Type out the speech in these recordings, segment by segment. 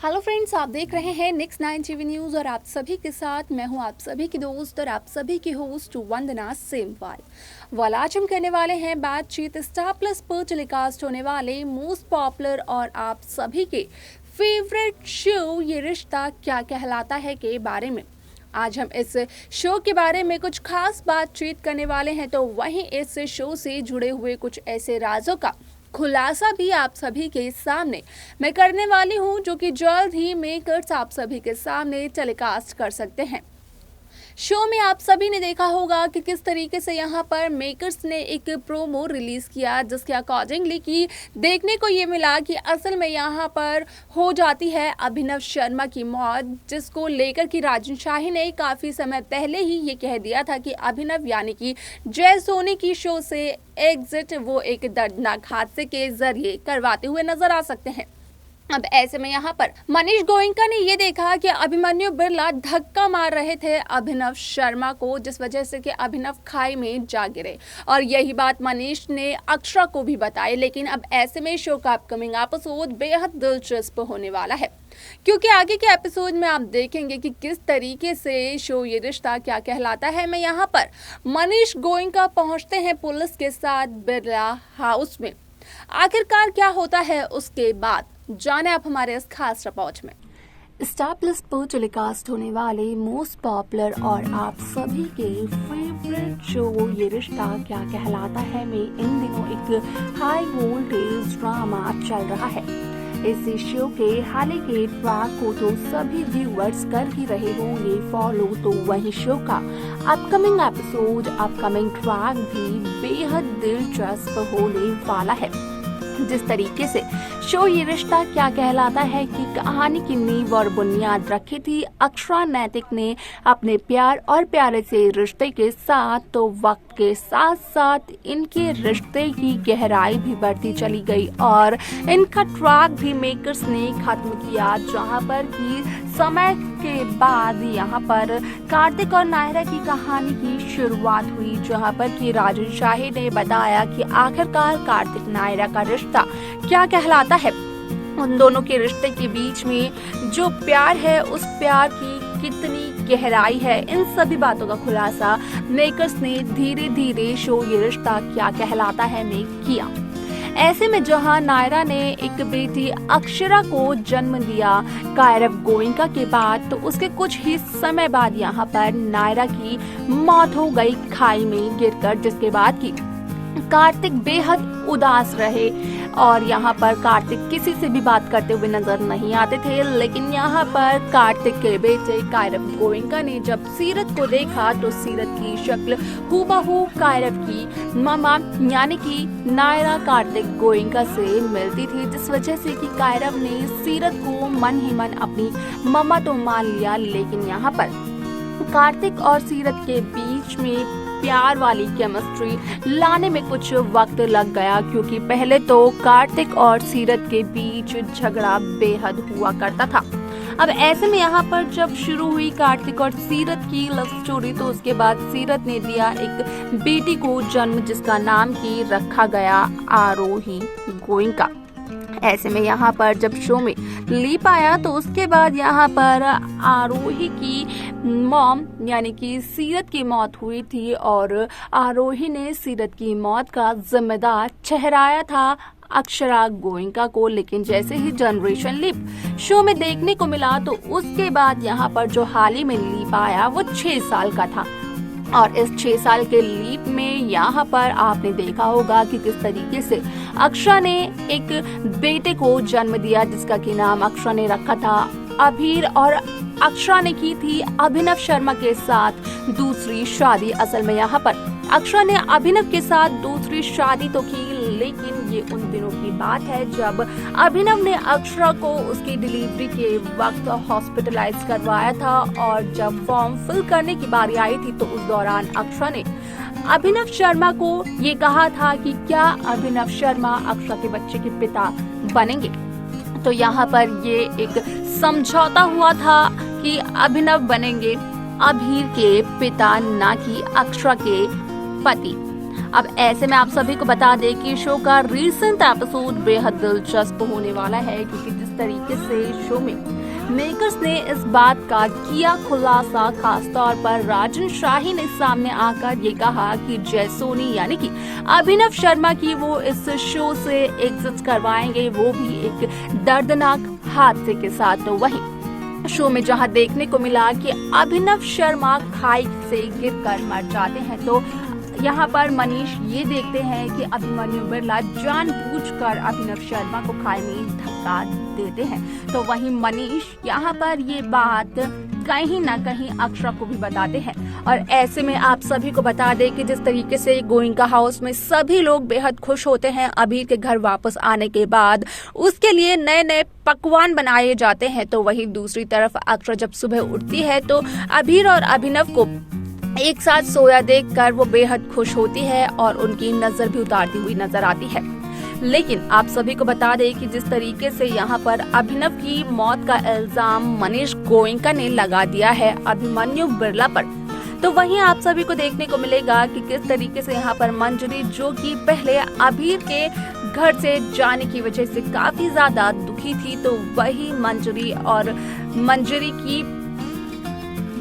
Hello friends, आप देख रहे हैं नेक्स्ट 9 टीवी न्यूज़ और आप सभी के साथ मैं हूं आप सभी की दोस्त और आप सभी की होस्ट वंदना सेमवाल। आज हम करने वाले हैं बातचीत स्टार प्लस पर टेलीकास्ट होने वाले मोस्ट पॉपुलर और आप सभी के फेवरेट शो ये रिश्ता क्या कहलाता है के बारे में। आज हम इस शो के बारे में कुछ खास बातचीत करने वाले हैं, तो वहीं इस शो से जुड़े हुए कुछ ऐसे राजों का खुलासा भी आप सभी के सामने मैं करने वाली हूं, जो कि जल्द ही मेकर्स आप सभी के सामने टेलीकास्ट कर सकते हैं। शो में आप सभी ने देखा होगा कि किस तरीके से यहाँ पर मेकर्स ने एक प्रोमो रिलीज किया, जिसके अकॉर्डिंगली कि देखने को ये मिला कि असल में यहाँ पर हो जाती है अभिनव शर्मा की मौत, जिसको लेकर कि राजन शाही ने काफ़ी समय पहले ही ये कह दिया था कि अभिनव यानी कि जय सोनी की शो से एग्जिट वो एक दर्दनाक हादसे के जरिए करवाते हुए नजर आ सकते हैं। अब ऐसे में यहाँ पर मनीष गोयनका ने ये देखा कि अभिमन्यु बिरला धक्का मार रहे थे अभिनव शर्मा को, जिस वजह से कि अभिनव खाई में जा गिरे और यही बात मनीष ने अक्षरा को भी बताई। लेकिन अब ऐसे में शो का अपकमिंग एपिसोड बेहद दिलचस्प होने वाला है, क्योंकि आगे के एपिसोड में आप देखेंगे कि किस तरीके से शो ये रिश्ता क्या कहलाता है में यहाँ पर मनीष गोयनका पहुंचते हैं पुलिस के साथ बिरला हाउस में। आखिरकार क्या होता है उसके बाद जाने आप हमारे इस खास रिपोर्ट में। स्टार प्लस पर टेलीकास्ट होने वाले मोस्ट पॉपुलर और आप सभी के फेवरेट शो ये रिश्ता क्या कहलाता है में इन दिनों एक हाई वोल्टेज ड्रामा चल रहा है। इस शो के हाल ही के ट्रैक को तो सभी व्यूअर्स कर ही रहे होंगे फॉलो, तो वही शो का अपकमिंग एपिसोड अपकमिंग ट्रैक भी बेहद दिलचस्प होने वाला है। जिस तरीके से शो ये रिश्ता क्या कहलाता है कि कहानी की नींव और बुनियाद रखी थी अक्षरा नैतिक ने अपने प्यार और प्यारे से रिश्ते के साथ, तो वक्त के साथ साथ इनके रिश्ते की गहराई भी बढ़ती चली गई और इनका ट्रैक भी मेकर्स ने खत्म किया, जहां पर कि समय के बाद यहाँ पर कार्तिक और नायरा की कहानी की शुरुआत हुई, जहां पर कि राजन शाही ने बताया कि आखिरकार कार्तिक नायरा का रिश्ता क्या कहलाता है। उन दोनों के रिश्ते के बीच में जो प्यार है उस प्यार की कितनी गहराई है, इन सभी बातों का खुलासा मेकर्स ने धीरे धीरे शो ये रिश्ता क्या कहलाता है में किया। ऐसे में जहां नायरा ने एक बेटी अक्षरा को जन्म दिया कायरव गोयनका के बाद, तो उसके कुछ ही समय बाद यहाँ पर नायरा की मौत हो गई खाई में गिरकर, जिसके बाद की कार्तिक बेहद उदास रहे और यहाँ पर कार्तिक किसी से भी बात करते हुए नजर नहीं आते थे। लेकिन यहाँ पर कार्तिक के बेटे कायरव गोयनका ने जब सीरत को देखा तो सीरत की शक्ल हूबहू कायरव की मामा यानी कि नायरा कार्तिक गोयनका से मिलती थी, जिस वजह से कि कायरव ने सीरत को मन ही मन अपनी मामा तो मान लिया। लेकिन यहाँ पर कार्तिक और सीरत के बीच में प्यार वाली केमिस्ट्री लाने में कुछ वक्त लग गया, क्योंकि पहले तो कार्तिक और सीरत के बीच झगड़ा बेहद हुआ करता था। अब ऐसे में यहाँ पर जब शुरू हुई कार्तिक और सीरत की लव स्टोरी, तो उसके बाद सीरत ने दिया एक बेटी को जन्म, जिसका नाम की रखा गया आरोही गोयनका। ऐसे में यहाँ पर जब शो में लीप आया तो उसके बाद यहाँ पर आरोही की मॉम यानी कि सीरत की मौत हुई थी और आरोही ने सीरत की मौत का जिम्मेदार ठहराया था अक्षरा गोयनका को। लेकिन जैसे ही जनरेशन लीप शो में देखने को मिला, तो उसके बाद यहाँ पर जो हाल ही में लीप आया वो 6 साल का था और इस 6 साल के लीप में यहाँ पर आपने देखा होगा कि किस तरीके से अक्षरा ने एक बेटे को जन्म दिया, जिसका की नाम अक्षरा ने रखा था अभीर, और अक्षरा ने की थी अभिनव शर्मा के साथ दूसरी शादी। असल में यहाँ पर अक्षरा ने अभिनव के साथ दूसरी शादी तो की, लेकिन ये उन दिनों की बात है जब अभिनव ने अक्षरा को उसकी डिलीवरी के वक्त हॉस्पिटलाइज करवाया था और जब फॉर्म फिल करने की बारी आई थी तो उस दौरान अक्षरा ने अभिनव शर्मा को ये कहा था कि क्या अभिनव शर्मा अक्षरा के बच्चे के पिता बनेंगे। तो यहाँ पर ये एक समझौता हुआ था कि अभिनव बनेंगे अभीर के पिता, ना कि अक्षरा के पति। अब ऐसे में आप सभी को बता दें कि शो का रीसेंट एपिसोड बेहद दिलचस्प होने वाला है, क्योंकि जिस तरीके से शो में मेकर्स ने इस बात का किया खुलासा, खास तौर पर राजन शाही ने सामने आकर ये कहा कि जय सोनी यानी कि अभिनव शर्मा की वो इस शो से एग्जिट करवाएंगे, वो भी एक दर्दनाक हादसे के साथ। तो वहीं शो में जहां देखने को मिला कि अभिनव शर्मा खाई से गिरकर मर जाते हैं, तो यहाँ पर मनीष ये देखते हैं कि अभिमन्यु बिरला जानबूझकर अभिनव शर्मा को खाई में धक्का देते हैं। तो वहीं मनीष यहाँ पर ये बात कहीं ना कहीं अक्षरा को भी बताते हैं। और ऐसे में आप सभी को बता दें कि जिस तरीके से गोइंका हाउस में सभी लोग बेहद खुश होते हैं अभीर के घर वापस आने के बाद, उसके लिए नए नए पकवान बनाए जाते हैं, तो वहीं दूसरी तरफ अक्षरा जब सुबह उठती है तो अभीर और अभिनव को एक साथ सोया देखकर वो बेहद खुश होती है और उनकी नजर भी उतारती हुई नजर आती है। लेकिन आप सभी को बता दें कि जिस तरीके से यहाँ पर अभिनव की मौत का इल्जाम मनीष गोयनका ने लगा दिया है अभिमन्यु बिरला पर, तो वहीं आप सभी को देखने को मिलेगा कि किस तरीके से यहाँ पर मंजरी, जो कि पहले अभीर के घर से जाने की वजह से काफी ज्यादा दुखी थी, तो वही मंजरी और मंजरी की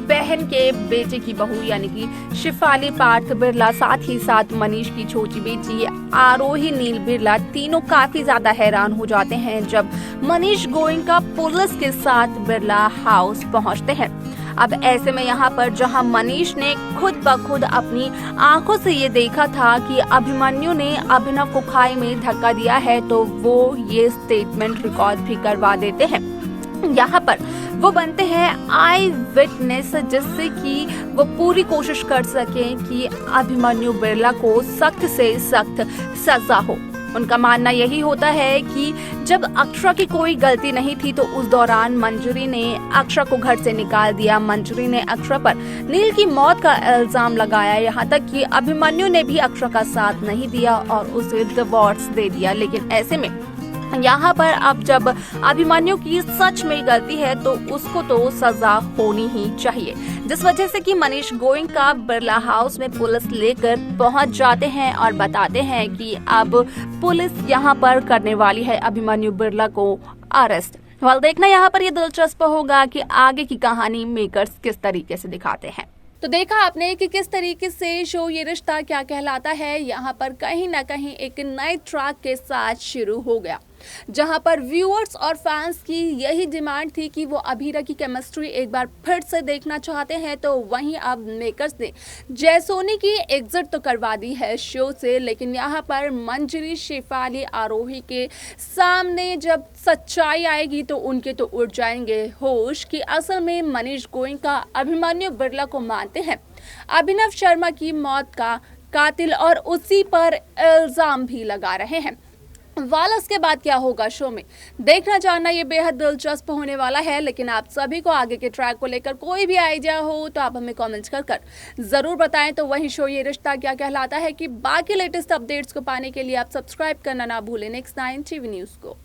बहन के बेटे की बहू यानी कि शिफाली पार्थ बिरला, साथ ही साथ मनीष की छोटी बेटी आरोही नील बिरला, तीनों काफी ज्यादा हैरान हो जाते हैं जब मनीष गोयनका पुलिस के साथ बिरला हाउस पहुंचते हैं। अब ऐसे में यहाँ पर जहां मनीष ने खुद ब खुद अपनी आंखों से ये देखा था कि अभिमन्यु ने अभिनव को खाई में धक्का दिया है, तो वो ये स्टेटमेंट रिकॉर्ड भी करवा देते हैं। यहाँ पर वो बनते हैं आई विटनेस, जिससे कि वो पूरी कोशिश कर सकें कि अभिमन्यु बिरला को सख्त से सख्त सजा हो। उनका मानना यही होता है कि जब अक्षरा की कोई गलती नहीं थी, तो उस दौरान मंजरी ने अक्षरा को घर से निकाल दिया। मंजरी ने अक्षरा पर नील की मौत का इल्जाम लगाया, यहाँ तक कि अभिमन्यु ने भी अक्षरा का साथ नहीं दिया और उसे डिवोर्स दे दिया। लेकिन ऐसे में यहाँ पर अब जब अभिमन्यु की सच में गलती है, तो उसको तो सजा होनी ही चाहिए, जिस वजह से कि मनीष गोयनका बिरला हाउस में पुलिस लेकर पहुंच जाते हैं और बताते हैं कि अब पुलिस यहाँ पर करने वाली है अभिमन्यु बिरला को अरेस्ट। वाल देखना यहाँ पर ये दिलचस्प होगा कि आगे की कहानी मेकर्स किस तरीके से दिखाते हैं। तो देखा आपने कि किस तरीके से शो ये रिश्ता क्या कहलाता है यहाँ पर कहीं ना कहीं एक नए ट्रैक के साथ शुरू हो गया, जहां पर व्यूअर्स और फैंस की यही डिमांड थी कि वो अभीरा की केमिस्ट्री एक बार फिर से देखना चाहते हैं। तो वहीं अब मेकर्स ने जय सोनी की एग्जिट तो करवा दी है शो से, लेकिन यहाँ पर मंजरी, शेफाली, आरोही के सामने जब सच्चाई आएगी तो उनके तो उड़ जाएंगे होश कि असल में मनीष गोयनका अभिमन्यु बिरला को मानते हैं अभिनव शर्मा की मौत का कातिल और उसी पर इल्जाम भी लगा रहे हैं। वाल उसके बाद क्या होगा शो में देखना जानना ये बेहद दिलचस्प होने वाला है। लेकिन आप सभी को आगे के ट्रैक को लेकर कोई भी आइडिया हो तो आप हमें कमेंट्स कर जरूर बताएं। तो वही शो ये रिश्ता क्या कहलाता है कि बाकी लेटेस्ट अपडेट्स को पाने के लिए आप सब्सक्राइब करना ना भूलें नेक्स्ट 9 टीवी न्यूज़ को।